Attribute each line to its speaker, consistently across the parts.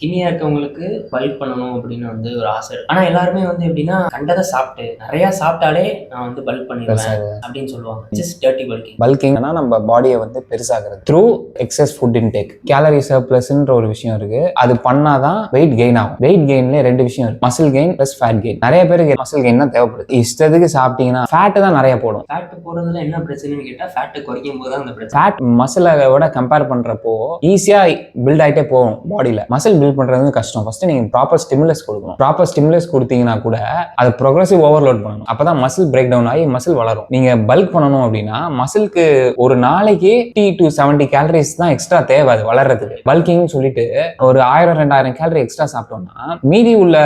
Speaker 1: ஸ்கின்னியா இருக்கவங்களுக்கு பல்க் பண்ணணும் அப்படின்னு வந்து ஒரு ஆசை இருக்கு. ஆனா எல்லாருமே வந்து எப்படின்னா கண்டதை சாப்பிட்டு நிறைய சாப்பிட்டாலே நான் வந்து பல்க் பண்ணிடுவேன் அப்படின்னு சொல்லுவாங்க. Just dirty bulking.
Speaker 2: பல்கிங்னா நம்ம பாடியை வந்து பெருசாகிறது through excess food intake. Calorie சர்ப்ளஸ்ன்ற ஒரு விஷயம் இருக்கு. அது பண்ணாதான் வெயிட் கெயின் ஆகும். வெயிட் கெயின்ல ரெண்டு விஷயம் இருக்கு, muscle gain plus fat gain. நிறைய பேருக்கு மசில் கெயின் தான் தேவைப்படுது. இஷ்டத்துக்கு சாப்பிட்டீங்கன்னா ஃபேட் தான் நிறைய போடும்.
Speaker 1: ஃபேட் போறதுல என்ன பிரச்சனைன்னு கேட்டா ஃபேட் குறைக்கும் போது தான் அந்த பிரச்சனை.
Speaker 2: ஃபேட் மசிலை விட கம்பேர் பண்றப்போ ஈஸியா பில்ட் ஆயிட்டே போகும் பாடியில. மசில் பில்ட் பண்றது கஷ்டம். ஃபர்ஸ்ட் நீங்க ப்ராப்பர் ஸ்டிமுலஸ் கொடுக்கணும். ப்ராப்பர் ஸ்டிமுலஸ் கொடுத்தீங்கன்னா கூட அதை ப்ரோக்ரசிவ் ஓவர்லோட் பண்ணணும். அப்பதான் மசில் பிரேக் டவுன் ஆகி மசில் வளரும். நீங்க பல்க் பண்ணணும் அப்படின்னா மசிலுக்கு ஒரு நாளைக்கு 50 to 70 கேலரிஸ் தான் எக்ஸ்ட்ரா தேவை அது வளர்றதுக்கு. பல்கிங் சொல்லிட்டு ஒரு 1000-2000 கேலரி எக்ஸ்ட்ரா சாப்பிட்டோம்னா மீதி உள்ள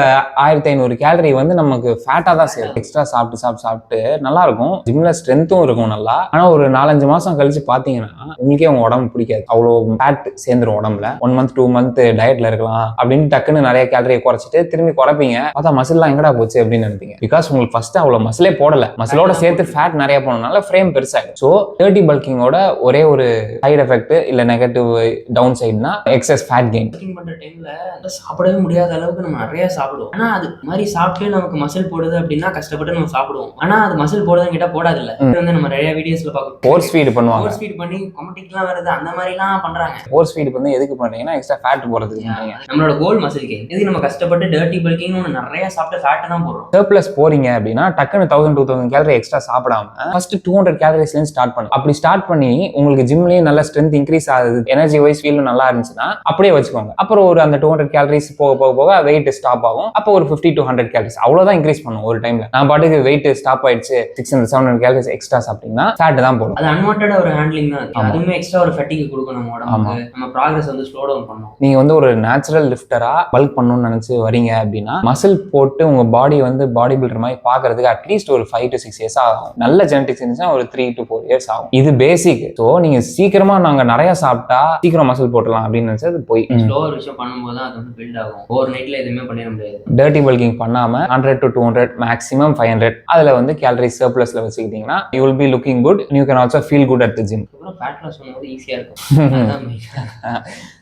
Speaker 2: 1500 கேலரி வந்து நமக்கு ஃபேட்டா தான் சேரும். எக்ஸ்ட்ரா சாப்பிட்டு நல்லா இருக்கும். ஜிம்ல ஸ்ட்ரென்த்தும் இருக்கும் நல்லா. ஆனா ஒரு 4-5 மாசம் கழிச்சு பாத்தீங்கன்னா உங்களுக்கே உங்க உடம்பு பிடிக்காது. அவ்வளோ ஃபேட் சேர்ந்துரும் உடம்புல. 1 month 2 month டயட்ல இருக்கலாம் அப்படின்னு டக்குன்னு நிறைய கேலரியை குறைச்சிட்டு திரும்பி குறைப்பீங்க. பார்த்தா மசில்லாம் எங்கடா போச்சு அப்படின்னு நினைப்பீங்க. பிகாஸ் உங்களுக்கு ஃபர்ஸ்ட் அவ்வளோ மசிலே போடல. மசிலோட சேர்த்து ஃபேட் நிறைய போனதுனால ஃப்ரேம் பெருசாகும். ஸோ டர்ட்டி பல்கிங்கோட ஒரே ஒரு சைடு எஃபெக்ட் இல்ல நெகட்டிவ் டவுன் சைடுனா எக்ஸஸ் ஃபேட் கெயின்.
Speaker 1: பண்ற டைம்ல சாப்பிடவே முடியாத அளவுக்கு நம்ம நிறைய சாப்பிடுவோம். ஆனா அது மாதிரி சாப்பிட்டு நமக்கு மசில் போடுது அப்படின்னா கஷ்டப்பட்டு நம்ம சாப்பிடுவோம். ஆனா அது மசில் போடுதுன்னு கேட்டா போடாது இல்ல. வந்து நம்ம நிறைய வீடியோஸ்ல பார்க்கணும்.
Speaker 2: ஃபோர்ஸ் ஃபீட் பண்ணுவாங்க.
Speaker 1: ஃபோர்ஸ் ஃபீட் பண்ணி கொமட்டிக்லாம் வருது அந்த மாதிரிலாம் பண்றாங்க.
Speaker 2: ஃபோர்ஸ் ஃபீட் பண்ணி எதுக்கு பண்றீங்கன்னா எக்ஸ்ட்ரா ஃபேட் போடுறதுக்கு பண்றீங்க.
Speaker 1: நம்மளோட கோல் மசில் கெயின். இதுக்கு நம்ம கஷ்டப்பட்டு டர்ட்டி பல்கிங்னு ஒன்று நிறைய சாப்பிட்டு ஃபேட் தான் போடுறோம்.
Speaker 2: சர்ப்ளஸ் போறீங்க அப்படின்னா டக்குன்னு 1000-2000 கேலரி எக்ஸ்ட்ரா சாப்பிடாம ஃபர்ஸ்ட் 200 கேலரிஸ்ல ஸ்டார்ட் பண்ணுங்க. அப்படி ஸ்டார்ட் பண்ணி உங்களுக்கு ஜிம்லயும் நல்ல ஸ்ட்ரென்த் இன்க்ரீஸ் ஆகுது, எனர்ஜி வைஸ் ஃபீலும் நல்லா இருந்துச்சுன்னா அப்படியே வச்சுக்கோங்க. அப்புறம் ஒரு அந்த 200 கேலரிஸ் போக வெயிட் ஸ்டாப் ஆகும். அப்போ ஒரு 50 to 100 கேலரிஸ் அவ்வளவுதான் இன்க்ரீஸ் பண்ணும் ஒரு டைம்ல. நான் பாட்டுக்கு வெயிட் ஸ்டாப் ஆயிடுச்சு 600-700 கேலரிஸ் எக்ஸ்ட்ரா சாப்பிட்டீங்கன்னா ஃபேட் தான் போடும்.
Speaker 1: அது அன்வான்டட் ஒரு ஹேண்ட்லிங் தான். அதுவுமே எக்ஸ்ட்ரா ஒரு ஃபட்டிக் கொடுக்கணும் உடம்புக்கு. நம்ம ப்ராக்ரஸ் வந்து ஸ்லோ டவுன் பண்ணணும்.
Speaker 2: நீங்க வந்து ஒரு நேச்சுரல் லிஃப்டரா பல்க் பண்ணணும்னு நினைச்சு வரீங்க அப்படின்னா மசில் போட்டு உங்க பாடி வந்து பாடி பில்டர் மாதிரி பாக்குறதுக்கு அட்லீஸ்ட் ஒரு 5 to 6 years ஆகும். நல்ல ஜெனடிக்ஸ் இருந்துச்சுன்னா ஒரு 3 to 4 years ஆகும். இது பேசிக். ஸோ நீங்க சீக்கிரமா நாங்க நிறைய சாப்பிட்டா சீக்கிரம் மசில் போட்டலாம் அப்படின்னு நினைச்சது போய்
Speaker 1: ஸ்லோவர் விஷயம் பண்ணும்போது தான் அது வந்து பில்ட் ஆகும். ஓவர் நைட்ல எதுவுமே பண்ணிட முடியாது.
Speaker 2: டர்ட்டி பல்கிங் பண்ணாம 100 to 200 மேக்ஸிமம் 500 அதுல வந்து கேலரி சர்ப்ளஸ்ல வச்சுக்கிட்டீங்கன்னா you will be looking good. You can also feel good at the gym.
Speaker 1: Fat loss பண்ணும்போது ஈஸியா இருக்கும்.